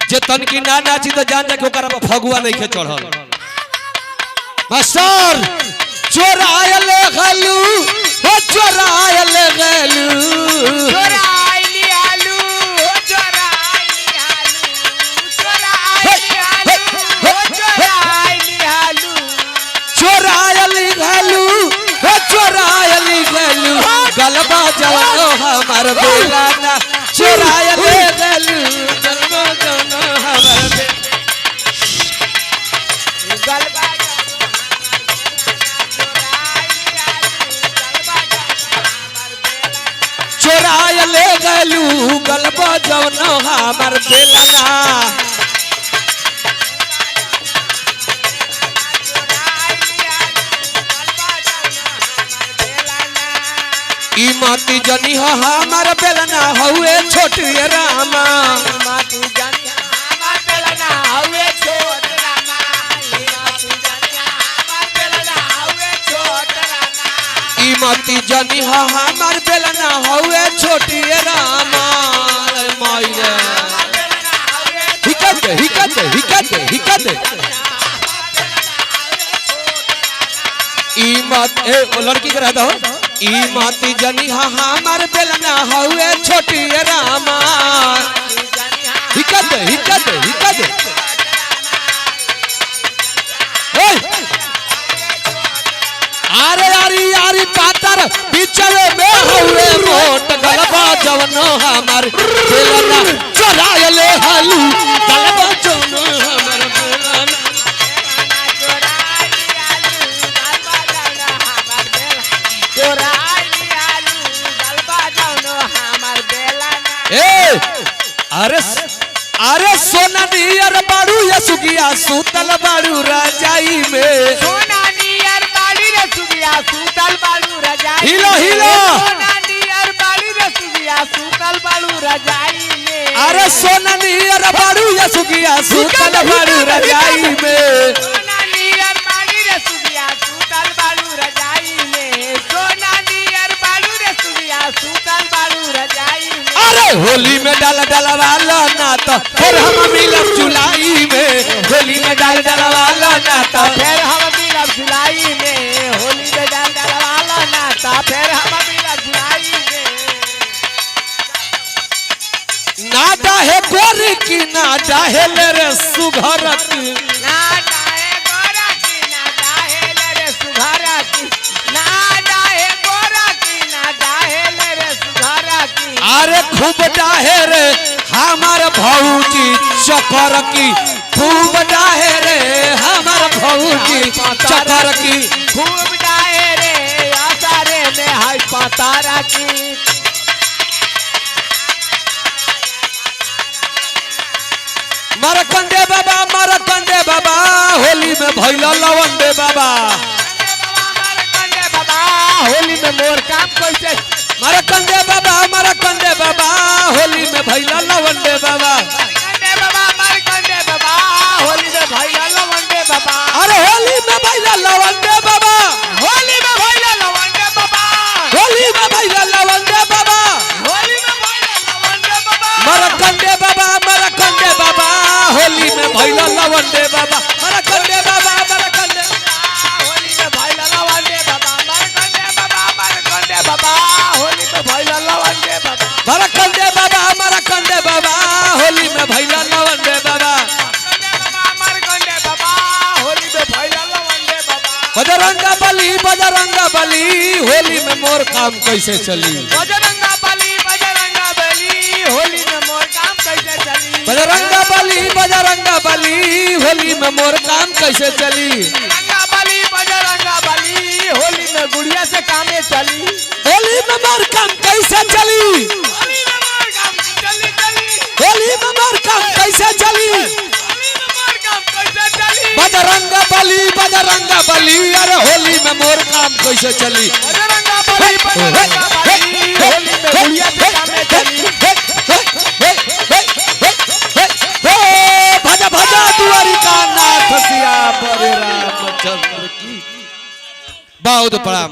जे तन की ना नाची तो जान जा के ओकरा पर फगुआ नहीं के चढ़ल। मास्टर चोरायल गलू हो चोरायल गलू चोराइली आलू हो चोराइली आलू चोराइली आलू हो चोराइली आलू चोरायल गलू हो चोरायल गलू गलबा जवानो हमार बेलाना चोरायल गलू गलबा जवानो हमार गलबा चोरायल गलू गलबा जवानो हमार बेलाना माटी जनी हमार बेलना हुए छोटी रामा माटी जनी हमार बेलना हुए छोट रामा माटी जनी हमार बेलना हुए छोट रामा ई माटी जनी हमार बेलना हुए छोटी रामा माई रे हिकते हिकते हिकते हिकते ई मत ए लड़की के रहता हो ई माटी जनी हमार बेलना हुए छोटी रामा हिकते हिकते हिकते अरे यारी यारी पातर बिचवे में हुए मोट गलबा जवनो हमार बेलना चोरायले हलू गलबा जवनो हमार बेलना अरे अरे सोना नियर बाड़ू या सुगिया सूतल बाड़ू रजाई में सोना नियर बाड़ी रे सुगिया सूतल बाड़ू रजाई हिलो हिलो सोना नियर बाड़ी रे सुगिया सूतल बाड़ू रजाई में अरे सोना नियर बाड़ू या सुगिया सूतल बाड़ू रजाई में सोना नियर बाड़ी रे सुगिया सूतल बाड़ू रजाई में सोना नियर बाड़ू रे सुगिया सूतल बाड़ू रजाई में अरे होली में डाल डलवाला ना तो फिर हम मिलब जुलाई में होली में डाल डलवाला ना तो फिर हम मिलब जुलाई में होली में डाल डलवाला ना तो फिर हम मिलब जुलाई में ना डाहे गोरी की ना डाहे रे सुघर की ना डाहे गोरा की ना डाहे रे सुघर की ना डाहे गोरा की ना डाहे रे सुघर की अरे खूब डाहे रे हमार भौजी चकर की खूब डाहे रे हमार भौजी चकर की खूब डाहे रे आसारे में हाय पतारा की मरकंडे बाबा होली में भैला लवंडे बाबा होली में मोर काम कैसे मरकंडे बाबा होली में भैला लवंडे बाबा होली में भैया लवंडे बाबा अरे होली में भैला लवंडे बाबा होली में भैया लवंडे बाबा होली में भैला लवंडे बाबा होली में भैया लवंडे बाबा मरकंडे बाबा होली में भैला लवंडे बाबा मरकंडे बाबा होली में भैया लवंडे बाबा मरकंडे बाबा होली में भैया लवंडे बाबा मरकंडे बाबा होली में भैला लवंडे बाबा मरकंडे बाबा होली में भैया लवंडे बाबा बजरंगा बली होली में मोर काम कैसे चली बजरंगा बली होली में मोर काम कैसे चली बजरंगा बली होली में मोर काम कैसे चली बजरंगा बली होली में गुड़िया से कामे चली होली में मोर काम कैसे चली होली में मोर काम चली होली में मोर काम कैसे चली बजरंगा बली अरे होली में मोर काम कैसे चली बजरंगा बली होली में गुड़िया से कामे चली भजा भजा द्वारिका नाथ सिया पर रामचंद्र की बहुत प्रणाम।